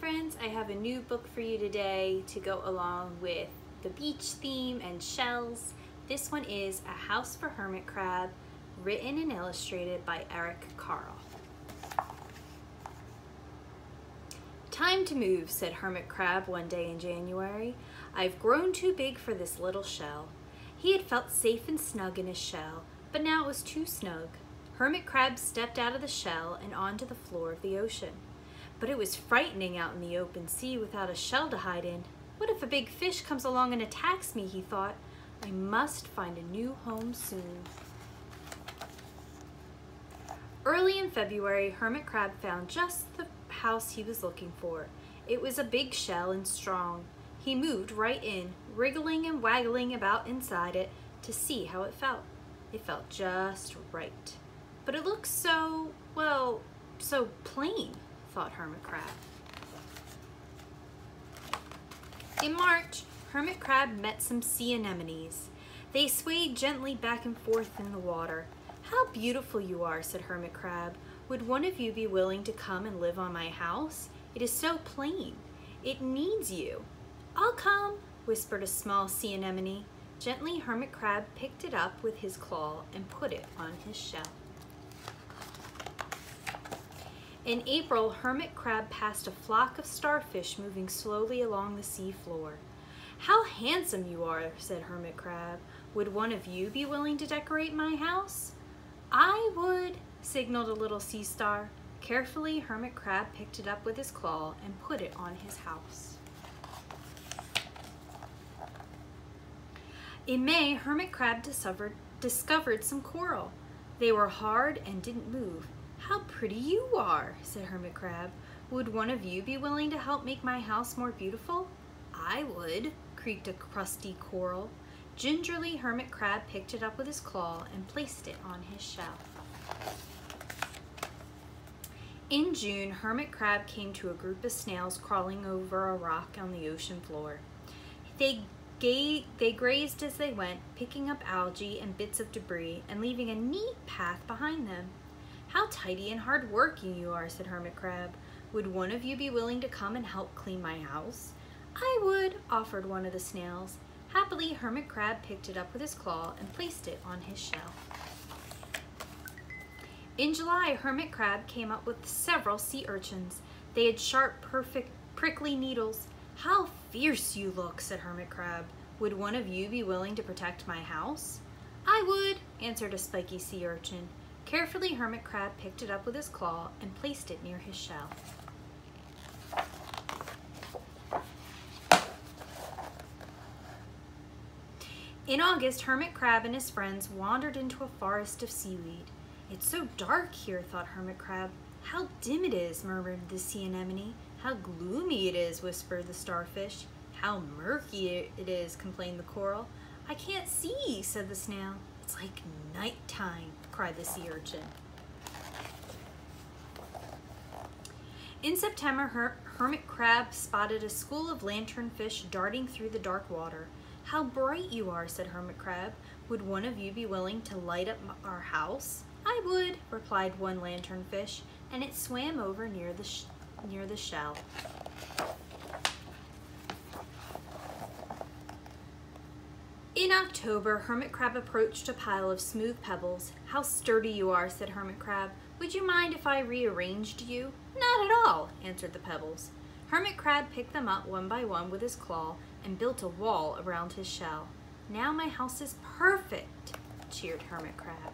friends, I have a new book for you today to go along with the beach theme and shells. This one is A House for Hermit Crab, written and illustrated by Eric Carle. Time to move, said Hermit Crab one day in January. I've grown too big for this little shell. He had felt safe and snug in his shell, but now it was too snug. Hermit Crab stepped out of the shell and onto the floor of the ocean. But it was frightening out in the open sea without a shell to hide in. What if a big fish comes along and attacks me, he thought. I must find a new home soon. Early in February, Hermit Crab found just the house he was looking for. It was a big shell and strong. He moved right in, wriggling and waggling about inside it to see how it felt. It felt just right. But it looked so, well, so plain, thought Hermit Crab. In March, Hermit Crab met some sea anemones. They swayed gently back and forth in the water. How beautiful you are, said Hermit Crab. Would one of you be willing to come and live on my house? It is so plain. It needs you. I'll come, whispered a small sea anemone. Gently, Hermit Crab picked it up with his claw and put it on his shell. In April, Hermit Crab passed a flock of starfish moving slowly along the sea floor. How handsome you are, said Hermit Crab. Would one of you be willing to decorate my house? I would, signaled a little sea star. Carefully, Hermit Crab picked it up with his claw and put it on his house. In May, Hermit Crab discovered some coral. They were hard and didn't move. How pretty you are, said Hermit Crab. Would one of you be willing to help make my house more beautiful? I would, creaked a crusty coral. Gingerly, Hermit Crab picked it up with his claw and placed it on his shell. In June, Hermit Crab came to a group of snails crawling over a rock on the ocean floor. They grazed as they went, picking up algae and bits of debris and leaving a neat path behind them. How tidy and hard-working you are, said Hermit Crab. Would one of you be willing to come and help clean my house? I would, offered one of the snails. Happily, Hermit Crab picked it up with his claw and placed it on his shell. In July, Hermit Crab came up with several sea urchins. They had sharp, perfect, prickly needles. How fierce you look, said Hermit Crab. Would one of you be willing to protect my house? I would, answered a spiky sea urchin. Carefully, Hermit Crab picked it up with his claw and placed it near his shell. In August, Hermit Crab and his friends wandered into a forest of seaweed. It's so dark here, thought Hermit Crab. How dim it is, murmured the sea anemone. How gloomy it is, whispered the starfish. How murky it is, complained the coral. I can't see, said the snail. It's like nighttime, cried the sea urchin. In September, Hermit Crab spotted a school of lanternfish darting through the dark water. How bright you are, said Hermit Crab. Would one of you be willing to light up our house? I would, replied one lanternfish, and it swam over near the shell. In October, Hermit Crab approached a pile of smooth pebbles. How sturdy you are, said Hermit Crab. Would you mind if I rearranged you? Not at all, answered the pebbles. Hermit Crab picked them up one by one with his claw and built a wall around his shell. Now my house is perfect, cheered Hermit Crab.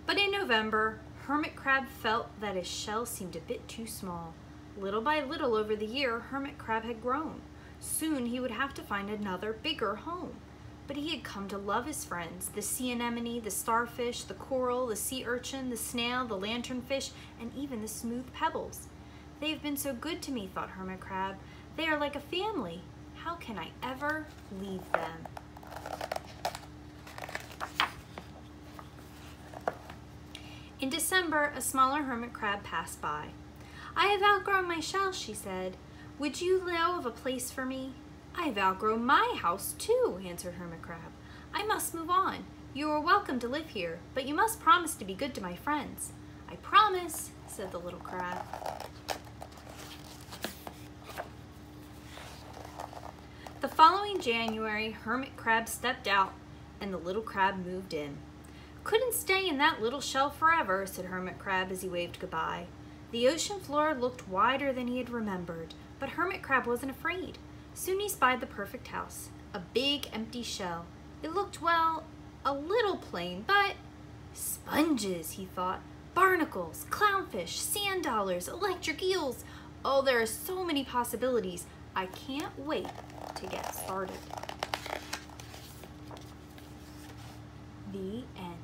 But in November, Hermit Crab felt that his shell seemed a bit too small. Little by little over the year, Hermit Crab had grown. Soon he would have to find another, bigger home. But he had come to love his friends, the sea anemone, the starfish, the coral, the sea urchin, the snail, the lanternfish, and even the smooth pebbles. They have been so good to me, thought Hermit Crab. They are like a family. How can I ever leave them? In December, a smaller hermit crab passed by. I have outgrown my shell, she said. Would you know of a place for me? I have outgrown my house too, answered Hermit Crab. I must move on. You are welcome to live here, but you must promise to be good to my friends." "I promise," said the little crab. The following January, Hermit Crab stepped out, and the little crab moved in. "Couldn't stay in that little shell forever," said Hermit Crab as he waved goodbye. The ocean floor looked wider than he had remembered, but Hermit Crab wasn't afraid. Soon he spied the perfect house, a big empty shell. It looked, well, a little plain, but sponges, he thought, barnacles, clownfish, sand dollars, electric eels. Oh, there are so many possibilities. I can't wait to get started. The end.